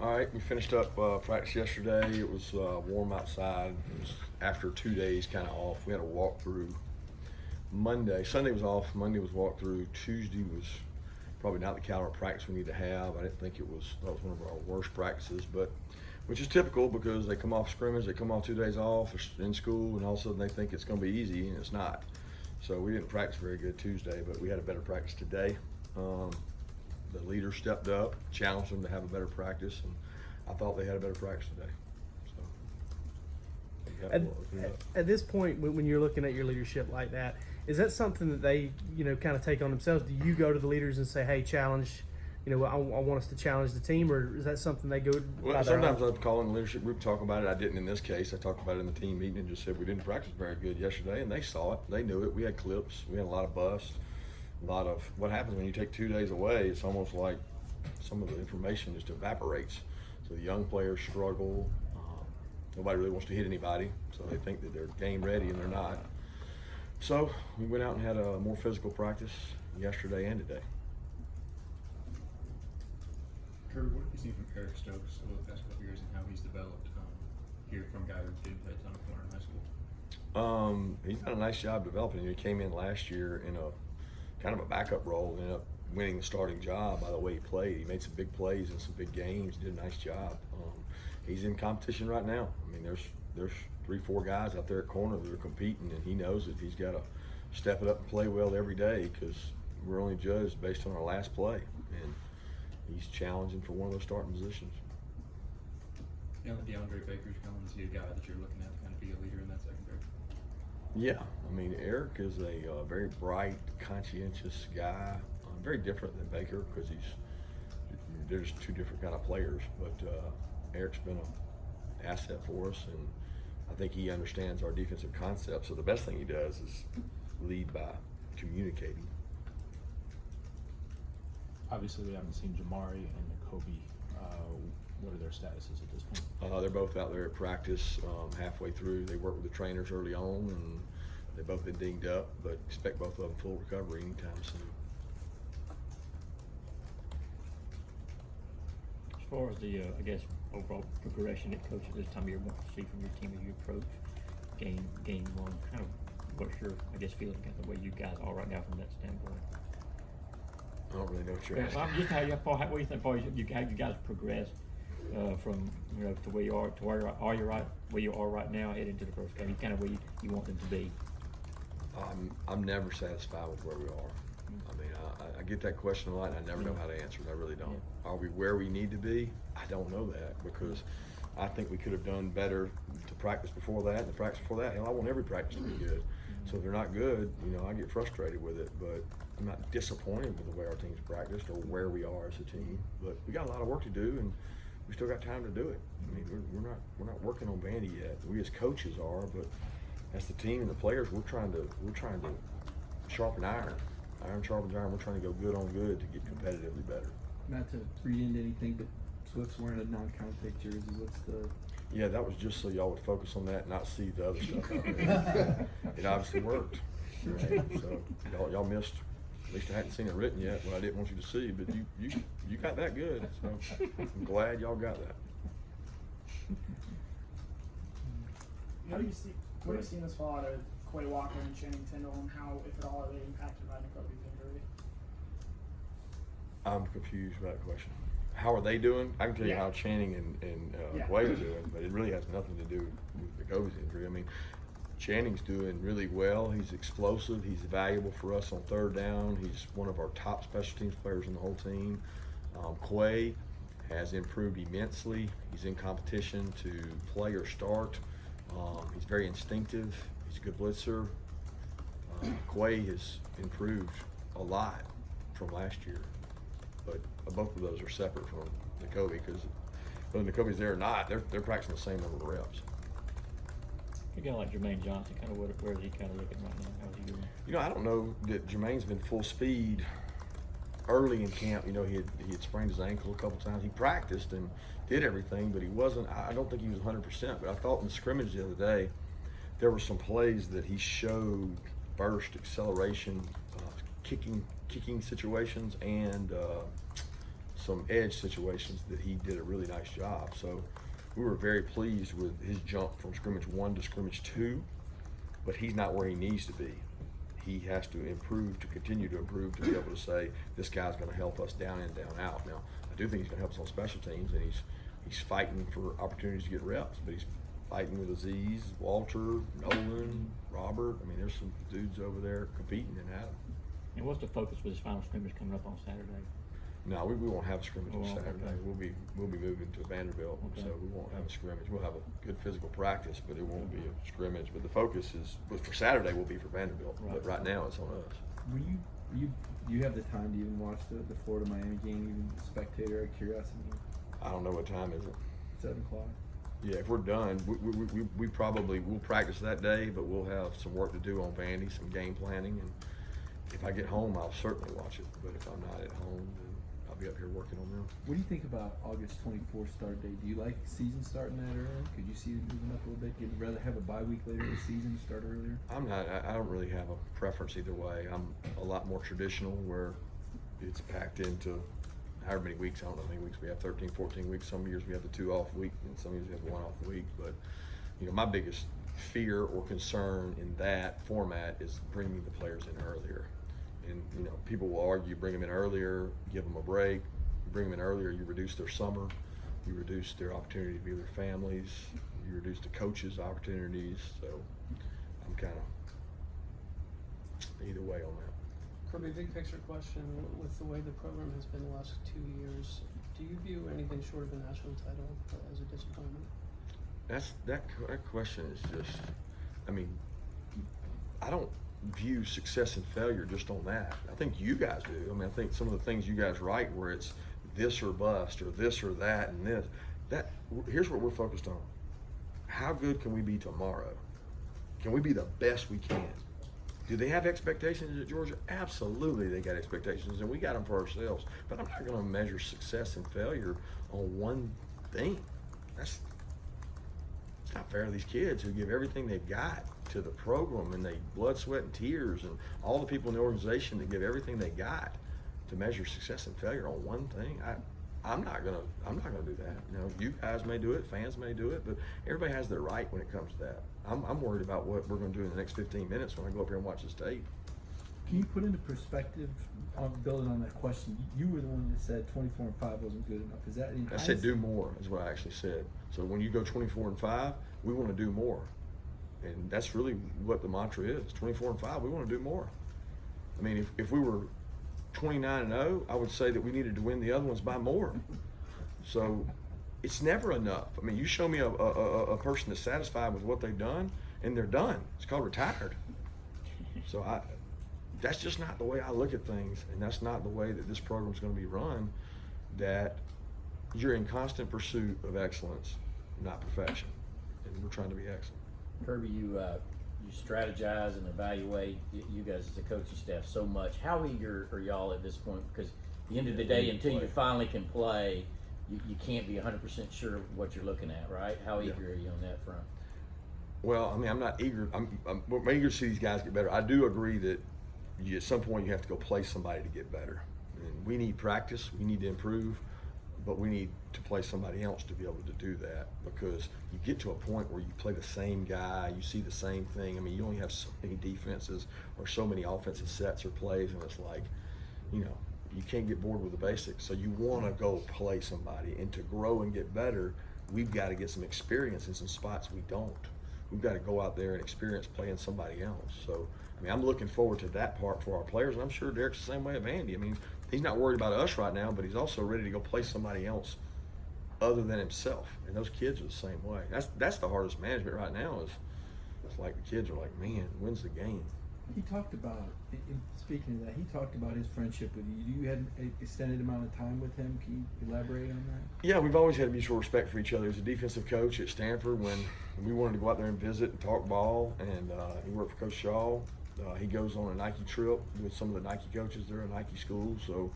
All right, we finished up practice yesterday. It was warm outside. It was after 2 days kind of off. We had a walkthrough Monday. Sunday was off. Monday was walkthrough. Tuesday was probably not the caliber of practice we need to have. I didn't think it was. That was one of our worst practices, but which is typical because they come off scrimmage, they come off 2 days off in school, and all of a sudden they think it's going to be easy, and it's not. So we didn't practice very good Tuesday, but we had a better practice today. The leaders stepped up, challenged them to have a better practice, and I thought they had a better practice today. So at this point, when you're looking at your leadership like that, is that something that they, kind of take on themselves? Do you go to the leaders and say, "Hey, challenge"? I want us to challenge the team, or is that something they go? Well, sometimes I'd call in the leadership group, talk about it. I didn't in this case. I talked about it in the team meeting and just said we didn't practice very good yesterday, and they saw it. They knew it. We had clips. We had a lot of busts. A lot of what happens when you take 2 days away. It's almost like some of the information just evaporates. So the young players struggle. Nobody really wants to hit anybody, so they think that they're game ready, and they're not. So we went out and had a more physical practice yesterday and today. Kirby, what have you seen from Eric Stokes over the past couple of years and how he's developed here from a guy who didn't play a ton of corner in high school? He's done a nice job developing. He came in last year in a kind of a backup role, ended up winning the starting job by the way he played. He made some big plays in some big games, did a nice job. He's in competition right now. I mean, there's 3-4 guys out there at corner that are competing, and he knows that he's got to step it up and play well every day because we're only judged based on our last play, and he's challenging for one of those starting positions. DeAndre Baker's coming. Is he a guy that you're looking at to kind of be a leader in that secondary? Yeah, I mean, Eric is a very bright, conscientious guy. Very different than Baker because they're just two different kind of players. But Eric's been an asset for us, and I think he understands our defensive concept. So the best thing he does is lead by communicating. Obviously, we haven't seen Jamari and Kobe. What are their statuses at this point? They're both out there at practice halfway through. They work with the trainers early on, and they've both been dinged up, but expect both of them full recovery anytime soon. As far as the, overall progression that coach at this time of year wants to see from your team as you approach game one, kind of what's your, feeling kind of the way you guys are right now from that standpoint? I don't really know what you're asking. I'm just what do you think, how you guys progressed from to where you are to where you are right now heading to the first game, kind of where you want them to be? I'm never satisfied with where we are. I mean, I get that question a lot, and I never know how to answer it. I really don't. Are we where we need to be? I don't know that because I think we could have done better to practice before that and the practice before that. And I want every practice to be good. So if they're not good, I get frustrated with it. But I'm not disappointed with the way our team's practiced or where we are as a team. But we got a lot of work to do, and we still got time to do it. I mean, we're not working on Vandy yet. We as coaches are, but as the team and the players, we're trying to sharpen iron. Iron sharpens iron. We're trying to go good on good to get competitively better. Not to read into anything, but Swift's wearing a non-contact jersey. What's the? Yeah, that was just so y'all would focus on that and not see the other stuff out there. It obviously worked. Right? So y'all missed. At least I hadn't seen it written yet, but I didn't want you to see. But you got that good. So I'm glad y'all got that. What have you seen this fall out of Quay Walker and Channing Tindall, and how, if at all, are they impacted by Kobe's injury? I'm confused about the question. How are they doing? I can tell you how Channing and Quay are doing, but it really has nothing to do with the Kobe's injury. I mean, Channing's doing really well. He's explosive. He's valuable for us on third down. He's one of our top special teams players in the whole team. Quay has improved immensely. He's in competition to play or start. He's very instinctive. He's a good blitzer. Quay has improved a lot from last year, but both of those are separate from Kobe because whether Kobe's there or not, they're practicing the same number of reps. A guy like Jermaine Johnson, kind of where is he kind of looking right now? How's he doing? I don't know that Jermaine's been full speed early in camp. He had sprained his ankle a couple times. He practiced and did everything, but he wasn't. I don't think he was 100%. But I thought in the scrimmage the other day, there were some plays that he showed burst, acceleration, kicking situations, and some edge situations that he did a really nice job. So we were very pleased with his jump from scrimmage 1 to scrimmage 2, but he's not where he needs to be. He has to improve, to continue to improve, to be able to say, this guy's going to help us down in, down out. Now, I do think he's going to help us on special teams, and he's fighting for opportunities to get reps, but he's fighting with Aziz, Walter, Nolan, Robert. I mean, there's some dudes over there competing in Adam. And what's the focus for this final scrimmage coming up on Saturday? No, we won't have a scrimmage on Oh, Saturday. okay. We'll be moving to Vanderbilt, Okay. so we won't have a scrimmage. We'll have a good physical practice, but it won't be a scrimmage. But the focus is, but for Saturday will be for Vanderbilt. But right now it's on us. Do you have the time to even watch the Florida Miami game, even spectator out of curiosity? I don't know what time is it. 7 o'clock. Yeah, if we're done, we probably will practice that day, but we'll have some work to do on Vandy, some game planning, and if I get home, I'll certainly watch it. But if I'm not at home, then I'll be up here working on them. What do you think about August 24th start date? Do you like season starting that early? Could you see it moving up a little bit? You'd rather have a bye week later in the season, start earlier? I don't really have a preference either way. I'm a lot more traditional where it's packed into however many weeks. I don't know how many weeks we have, 13, 14 weeks. Some years we have the 2 off week, and some years we have 1 off week. But, you know, my biggest fear or concern in that format is bringing the players in earlier. And, you know, people will argue, bring them in earlier, give them a break. You bring them in earlier, you reduce their summer, you reduce their opportunity to be with their families, you reduce the coaches' opportunities. So I'm kind of either way on that. Kirby, big picture question, with the way the program has been the last 2 years, do you view anything short of a national title as a disappointment? That question is just, I mean, I don't view success and failure just on that. I think you guys do. I mean, I think some of the things you guys write where it's this or bust or this or that and this, here's what we're focused on. How good can we be tomorrow? Can we be the best we can? Do they have expectations at Georgia? Absolutely, they got expectations, and we got them for ourselves. But I'm not going to measure success and failure on one thing. It's not fair to these kids who give everything they've got to the program, and they blood, sweat, and tears, and all the people in the organization that give everything they got to measure success and failure on one thing. I'm not gonna do that. You know, you guys may do it, fans may do it, but everybody has their right when it comes to that. I'm worried about what we're gonna do in the next 15 minutes when I go up here and watch this tape. Can you put into perspective, on building on that question, you were the one that said 24-5 wasn't good enough. Is that in I said do more is what I actually said. So when you go 24-5, we want to do more. And that's really what the mantra is. 24-5, we want to do more. I mean, if we were 29-0, I would say that we needed to win the other ones by more. So it's never enough. I mean, you show me a person that's satisfied with what they've done, and they're done. It's called retired. So that's just not the way I look at things, and that's not the way that this program's going to be run, that you're in constant pursuit of excellence, not perfection. And we're trying to be excellent. Kirby, you strategize and evaluate you guys as a coaching staff so much. How eager are y'all at this point? Because at the end of the day, until you finally can play, you can't be 100% sure of what you're looking at, right? How eager are you on that front? Well, I mean, I'm not eager. I'm eager to see these guys get better. I do agree that at some point you have to go play somebody to get better. And we need practice. We need to improve. But we need to play somebody else to be able to do that, because you get to a point where you play the same guy, you see the same thing. I mean, you only have so many defenses or so many offensive sets or plays, and it's like, you know, you can't get bored with the basics. So you want to go play somebody, and to grow and get better, we've got to get some experience in some spots we don't. We've got to go out there and experience playing somebody else. So, I mean, I'm looking forward to that part for our players, and I'm sure Derek's the same way of Andy. I mean, he's not worried about us right now, but he's also ready to go play somebody else other than himself. And those kids are the same way. That's the hardest management right now is it's like the kids are like, man, when's the game? He talked about, speaking of that, he talked about his friendship with you. You had an extended amount of time with him. Can you elaborate on that? Yeah, we've always had mutual respect for each other. He was a defensive coach at Stanford when we wanted to go out there and visit and talk ball, and he worked for Coach Shaw. He goes on a Nike trip with some of the Nike coaches there at Nike school, so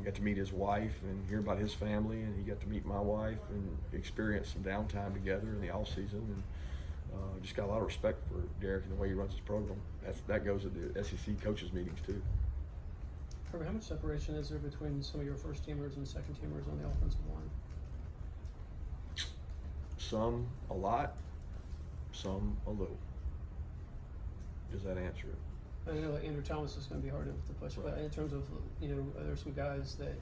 got to meet his wife and hear about his family, and he got to meet my wife and experience some downtime together in the off season, and just got a lot of respect for Derek and the way he runs his program. That goes at the SEC coaches meetings too. Kirby, how much separation is there between some of your first teamers and second teamers on the offensive line? Some a lot, some a little. Does that answer it? I know like Andrew Thomas is going to be hard to push, but in terms of, you know, are there some guys that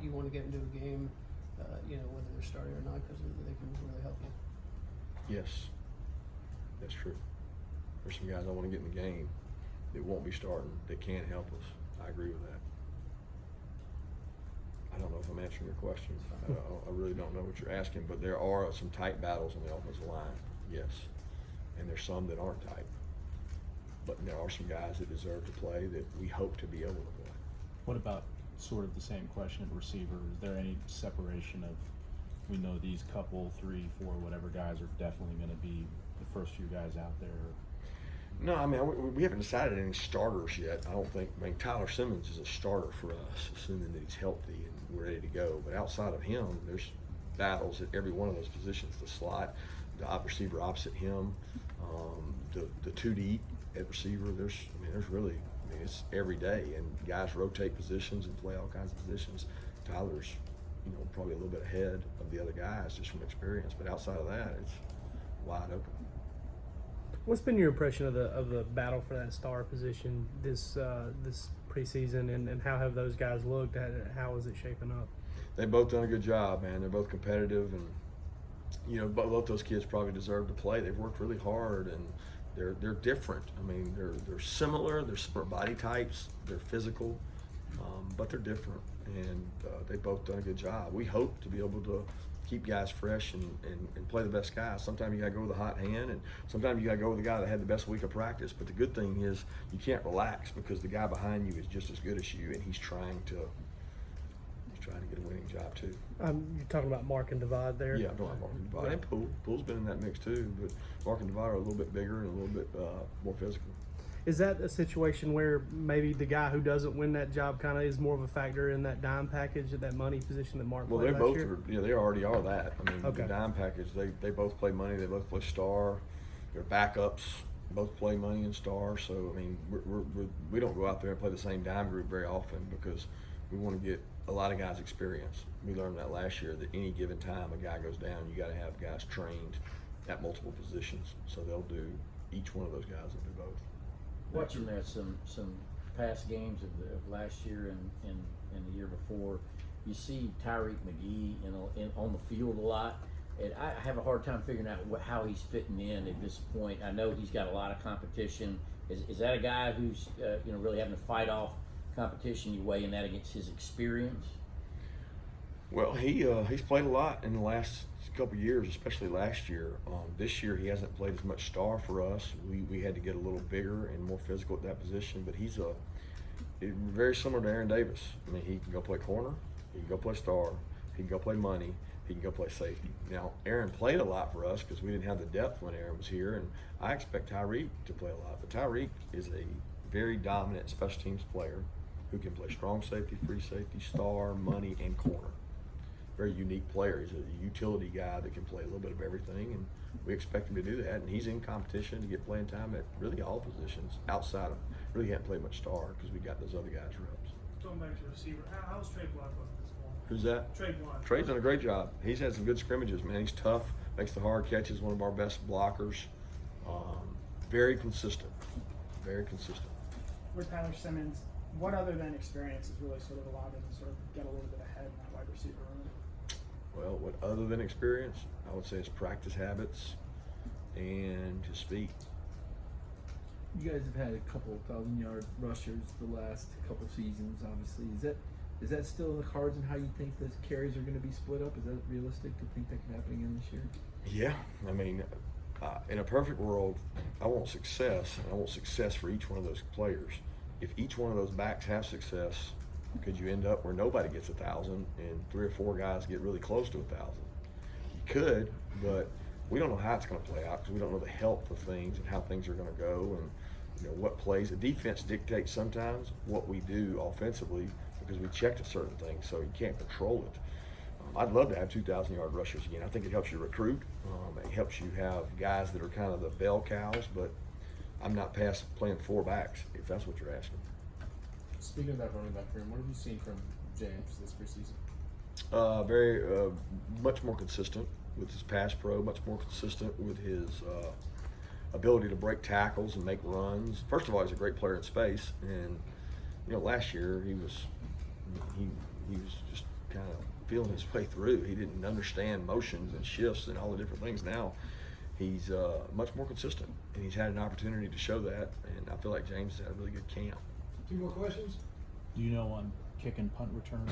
you want to get into a game, you know, whether they're starting or not, because they can really help you? Yes, that's true. There's some guys I want to get in the game that won't be starting that can help us. I agree with that. I don't know if I'm answering your question. I really don't know what you're asking, but there are some tight battles on the offensive line, yes. And there's some that aren't tight. But there are some guys that deserve to play that we hope to be able to play. What about sort of the same question of receiver? Is there any separation of, we know these couple, 3, 4, whatever guys are definitely going to be the first few guys out there? No, I mean, we haven't decided any starters yet. I don't think, I mean, Tyler Simmons is a starter for us, assuming that he's healthy and we're ready to go. But outside of him, there's battles at every one of those positions. The slot, the receiver opposite him, the 2 deep at receiver. There's really, it's every day. And guys rotate positions and play all kinds of positions. Tyler's, you know, probably a little bit ahead of the other guys just from experience. But outside of that, it's wide open. What's been your impression of the battle for that star position this preseason, and how have those guys looked at it? How is it shaping up? They've both done a good job, man. They're both competitive, and you know, both those kids probably deserve to play. They've worked really hard, and they're different. I mean, they're similar. They're split body types. They're physical, but they're different, and they've both done a good job. We hope to be able to keep guys fresh and play the best guys. Sometimes you got to go with a hot hand, and sometimes you got to go with the guy that had the best week of practice. But the good thing is you can't relax because the guy behind you is just as good as you, and he's trying to get a winning job too. You're talking about Mark and Divide there? Yeah, I'm talking about Mark and Divide. And Poole. Poole's been in that mix too, but Mark and Divide are a little bit bigger and a little bit more physical. Is that a situation where maybe the guy who doesn't win that job kind of is more of a factor in that dime package, at that money position that Mark Well, played they last both year? are. Yeah, they already are that. I mean, Okay. the dime package. They both play money. They both play star. Their backups both play money and star. So I mean, we don't go out there and play the same dime group very often because we want to get a lot of guys experience. We learned that last year that any given time a guy goes down, you got to have guys trained at multiple positions. So they'll do each one of those guys will do both. Watching that some past games of last year and the year before, you see Tyreek McGee on the field a lot, and I have a hard time figuring out how he's fitting in at this point. I know he's got a lot of competition. Is that a guy who's you know, really having to fight off competition? You weighing that against his experience? Well, he's played a lot in the last couple of years, especially last year. This year he hasn't played as much star for us. We had to get a little bigger and more physical at that position, but he's very similar to Aaron Davis. I mean, he can go play corner, he can go play star, he can go play money, he can go play safety. Now, Aaron played a lot for us because we didn't have the depth when Aaron was here, and I expect Tyreek to play a lot. But Tyreek is a very dominant special teams player who can play strong safety, free safety, star, money, and corner. Very unique player. He's a utility guy that can play a little bit of everything, and we expect him to do that. And he's in competition to get playing time at really all positions outside of, really haven't played much star because we got those other guys reps. Going back to the receiver, how's Trey Blunt looking this fall? Who's that? Trey Blunt. Trey's done a great job. He's had some good scrimmages, man. He's tough, makes the hard catches, one of our best blockers. Very consistent. Very consistent. With Tyler Simmons, what other than experience has really sort of allowed him to sort of get a little bit ahead in that wide receiver room? Well, what other than experience, I would say his practice habits and his speed. You guys have had a couple 1,000-yard rushers the last couple seasons, obviously. Is that still in the cards and how you think the carries are going to be split up? Is that realistic to think that could happen again this year? Yeah, I mean, in a perfect world, I want success, and I want success for each one of those players. If each one of those backs have success, could you end up where nobody gets 1,000 and 3 or 4 guys get really close to 1,000? You could, but we don't know how it's going to play out because we don't know the health of things and how things are going to go, and you know what plays. The defense dictates sometimes what we do offensively because we checked a certain thing, so you can't control it. I'd love to have 2,000-yard rushers again. I think it helps you recruit. It helps you have guys that are kind of the bell cows, but I'm not past playing 4 backs if that's what you're asking. Speaking of that running back room, what have you seen from James this preseason? Very much more consistent with his pass pro, much more consistent with his ability to break tackles and make runs. First of all, he's a great player in space, and last year he was just kind of feeling his way through. He didn't understand motions and shifts and all the different things. Now he's much more consistent, and he's had an opportunity to show that, and I feel like James has had a really good camp. 2 more questions. Do you know on kick and punt return?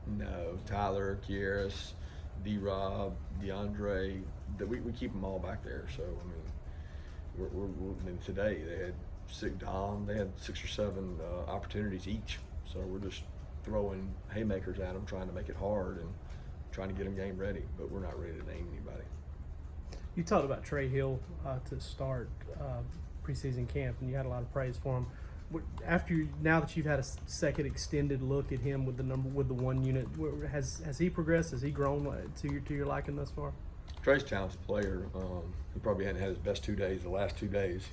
No, Tyler, Kieris, D-Rob, DeAndre, we keep them all back there. So, I mean, today they had 6 or 7 opportunities each. So we're just throwing haymakers at them, trying to make it hard and trying to get them game ready. But we're not ready to name anybody. You talked about Trey Hill to start preseason camp, and you had a lot of praise for him. Now that you've had a second extended look at him with the 1 unit, has he progressed? Has he grown to your liking thus far? Trey's a talented player. He probably hadn't had his best 2 days. The last 2 days,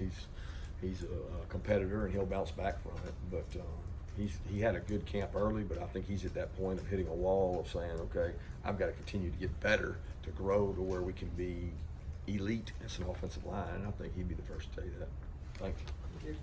he's a competitor, and he'll bounce back from it. But he had a good camp early, but I think he's at that point of hitting a wall of saying, okay, I've got to continue to get better to grow to where we can be elite as an offensive line. And I think he'd be the first to tell you that. Thank you.